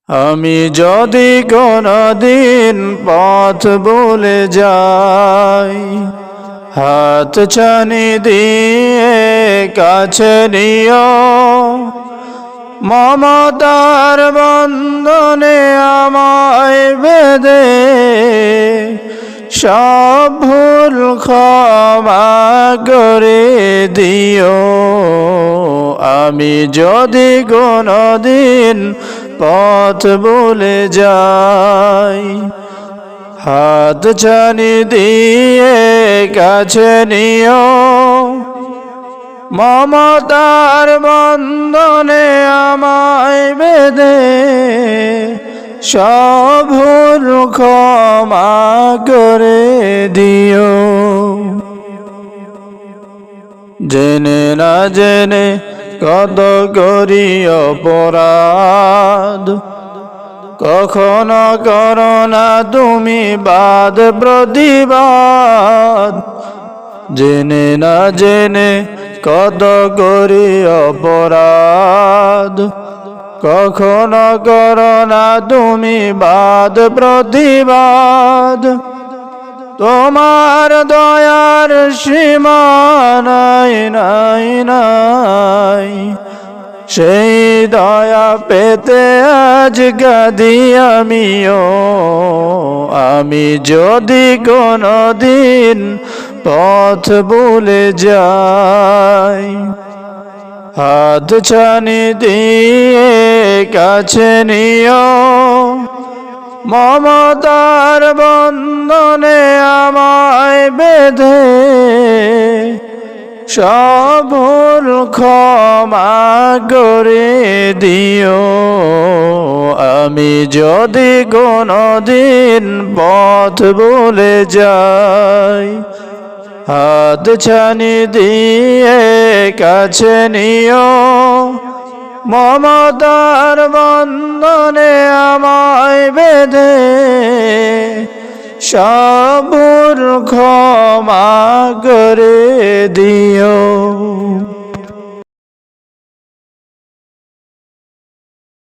আমি যদি কোনদিন পথ ভুলে যাই, হাত ছানি দিয়ে কাছে নিও, মমতার বন্ধনে আমায় বেঁধে সব ভুল ক্ষমা করে দিও। আমি যদি কোনদিন পথ ভুলে যাই, হাত ছানি দিয়ে কাছে নিও, মমতার বন্ধনে আমায় বেঁধে সব ভুল ক্ষমা করে দিও। জেনে না জেনে কত করি অপরাধ, কখনো করো না তুমি বাদ প্রতিবাদ। জেনে না জেনে কত করি অপরাধ, কখনো করো না তুমি বাদ প্রতিবাদ। তোমার দয়ার সীমা নাই নাই নাই, সেই দয়া পেতে আজ কাঁদি আমিও। আমি যদি কোনদিন পথ ভুলে যাই, হাত ছানি দিয়ে কাছে নিও, মমতার বন্ধনে আমায় বেঁধে সব ভুল ক্ষমা করে দিও। আমি যদি কোনদিন পথ ভুলে যাই, হাত ছানি দিয়ে কাছে নিও, মমতার বন্ধনে আমায় বেঁধে সব ভুল ক্ষমা করে দিও।